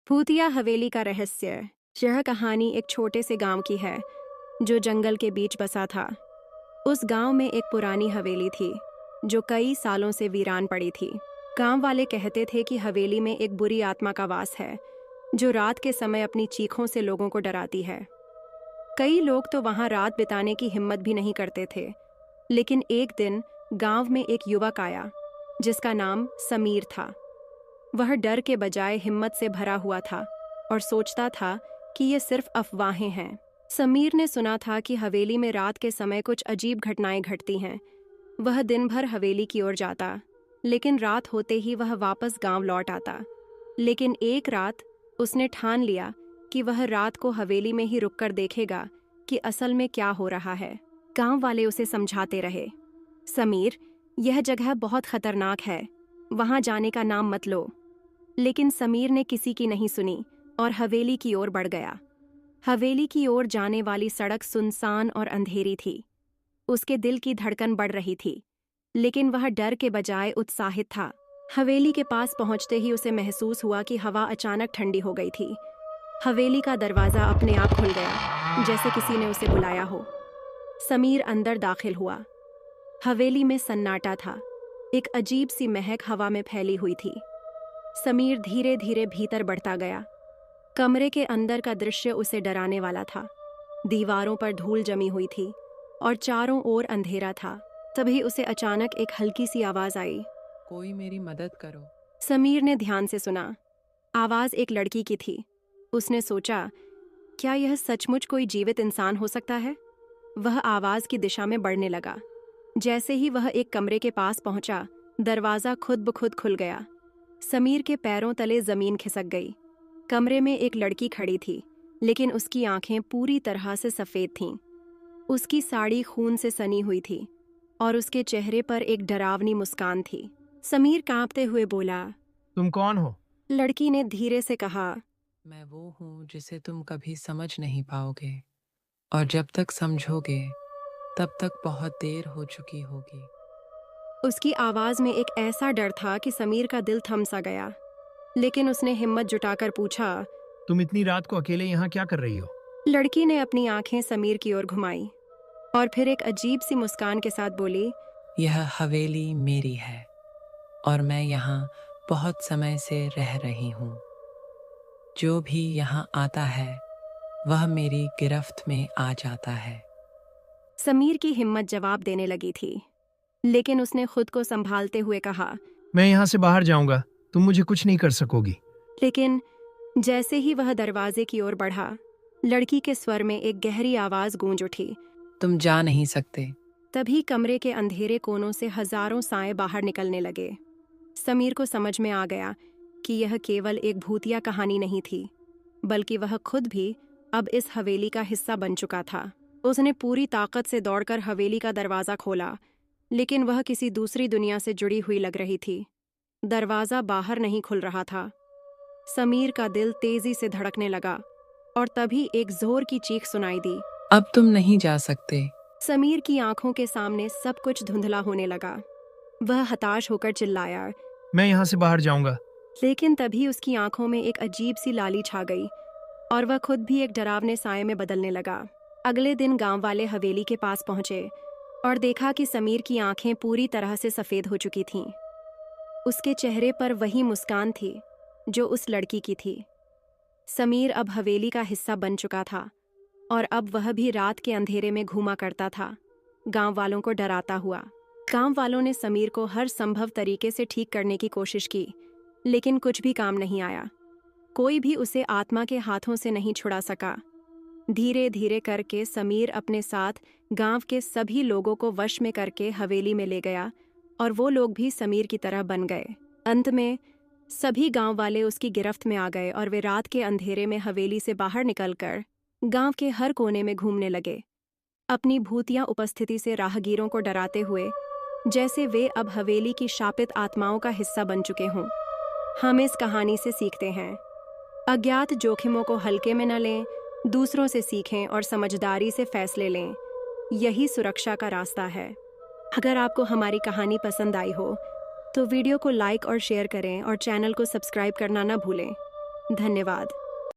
भूतिया हवेली का रहस्य। यह कहानी एक छोटे से गांव की है जो जंगल के बीच बसा था। उस गांव में एक पुरानी हवेली थी जो कई सालों से वीरान पड़ी थी। गांव वाले कहते थे कि हवेली में एक बुरी आत्मा का वास है जो रात के समय अपनी चीखों से लोगों को डराती है। कई लोग तो वहां रात बिताने की हिम्मत भी नहीं करते थे। लेकिन एक दिन गांव में एक युवक आया जिसका नाम समीर था। वह डर के बजाय हिम्मत से भरा हुआ था और सोचता था कि ये सिर्फ अफवाहें हैं। समीर ने सुना था कि हवेली में रात के समय कुछ अजीब घटनाएं घटती हैं। वह दिन भर हवेली की ओर जाता, लेकिन रात होते ही वह वापस गांव लौट आता। लेकिन एक रात उसने ठान लिया कि वह रात को हवेली में ही रुककर देखेगा कि असल में क्या हो रहा है। गांव वाले उसे समझाते रहे, समीर, यह जगह बहुत खतरनाक है, वहां जाने का नाम मत लो। लेकिन समीर ने किसी की नहीं सुनी और हवेली की ओर बढ़ गया। हवेली की ओर जाने वाली सड़क सुनसान और अंधेरी थी। उसके दिल की धड़कन बढ़ रही थी, लेकिन वह डर के बजाय उत्साहित था। हवेली के पास पहुंचते ही उसे महसूस हुआ कि हवा अचानक ठंडी हो गई थी। हवेली का दरवाजा अपने आप खुल गया, जैसे किसी ने उसे बुलाया हो। समीर अंदर दाखिल हुआ। हवेली में सन्नाटा था। एक अजीब सी महक हवा में फैली हुई थी। समीर धीरे धीरे भीतर बढ़ता गया। कमरे के अंदर का दृश्य उसे डराने वाला था। दीवारों पर धूल जमी हुई थी और चारों ओर अंधेरा था। तभी उसे अचानक एक हल्की सी आवाज आई, कोई मेरी मदद करो। समीर ने ध्यान से सुना। आवाज एक लड़की की थी। उसने सोचा, क्या यह सचमुच कोई जीवित इंसान हो सकता है? वह आवाज की दिशा में बढ़ने लगा। जैसे ही वह एक कमरे के पास पहुंचा, दरवाजा खुद ब खुद खुल गया। समीर के पैरों तले जमीन खिसक गई। कमरे में एक लड़की खड़ी थी, लेकिन उसकी आंखें पूरी तरह से सफेद थीं। उसकी साड़ी खून से सनी हुई थी और उसके चेहरे पर एक डरावनी मुस्कान थी। समीर कांपते हुए बोला, तुम कौन हो? लड़की ने धीरे से कहा, मैं वो हूँ जिसे तुम कभी समझ नहीं पाओगे, और जब तक समझोगे तब तक बहुत देर हो चुकी होगी। उसकी आवाज में एक ऐसा डर था कि समीर का दिल थम सा गया। लेकिन उसने हिम्मत जुटाकर पूछा, तुम इतनी रात को अकेले यहाँ क्या कर रही हो? लड़की ने अपनी आंखें समीर की ओर घुमाई और फिर एक अजीब सी मुस्कान के साथ बोली, यह हवेली मेरी है और मैं यहाँ बहुत समय से रह रही हूँ। जो भी यहाँ आता है वह मेरी गिरफ्त में आ जाता है। समीर की हिम्मत जवाब देने लगी थी, लेकिन उसने खुद को संभालते हुए कहा, मैं यहाँ से बाहर जाऊंगा, तुम मुझे कुछ नहीं कर सकोगी। लेकिन जैसे ही वह दरवाजे की ओर बढ़ा, लड़की के स्वर में एक गहरी आवाज गूंज उठी, तुम जा नहीं सकते। तभी कमरे के अंधेरे कोनों से हजारों साए बाहर निकलने लगे। समीर को समझ में आ गया कि यह केवल एक भूतिया कहानी नहीं थी, बल्कि वह खुद भी अब इस हवेली का हिस्सा बन चुका था। उसने पूरी ताकत से दौड़कर हवेली का दरवाज़ा खोला, लेकिन वह किसी दूसरी दुनिया से जुड़ी हुई लग रही थी। दरवाज़ा बाहर नहीं खुल रहा था। समीर का दिल तेजी से धड़कने लगा और तभी एक जोर की चीख सुनाई दी, अब तुम नहीं जा सकते। समीर की आंखों के सामने सब कुछ धुंधला होने लगा। वह हताश होकर चिल्लाया, मैं यहाँ से बाहर जाऊंगा। लेकिन तभी उसकी आंखों में एक अजीब सी लाली छा गई और वह खुद भी एक डरावने साये में बदलने लगा। अगले दिन गांव वाले हवेली के पास पहुंचे और देखा कि समीर की आंखें पूरी तरह से सफ़ेद हो चुकी थीं। उसके चेहरे पर वही मुस्कान थी जो उस लड़की की थी। समीर अब हवेली का हिस्सा बन चुका था और अब वह भी रात के अंधेरे में घूमा करता था, गांव वालों को डराता हुआ। गांव वालों ने समीर को हर संभव तरीके से ठीक करने की कोशिश की, लेकिन कुछ भी काम नहीं आया। कोई भी उसे आत्मा के हाथों से नहीं छुड़ा सका। धीरे धीरे करके समीर अपने साथ गांव के सभी लोगों को वश में करके हवेली में ले गया और वो लोग भी समीर की तरह बन गए। अंत में सभी गांव वाले उसकी गिरफ्त में आ गए और वे रात के अंधेरे में हवेली से बाहर निकलकर गांव के हर कोने में घूमने लगे, अपनी भूतिया उपस्थिति से राहगीरों को डराते हुए, जैसे वे अब हवेली की शापित आत्माओं का हिस्सा बन चुके हों। हम इस कहानी से सीखते हैं, अज्ञात जोखिमों को हल्के में न लें, दूसरों से सीखें और समझदारी से फैसले लें। यही सुरक्षा का रास्ता है। अगर आपको हमारी कहानी पसंद आई हो तो वीडियो को लाइक और शेयर करें और चैनल को सब्सक्राइब करना न भूलें। धन्यवाद।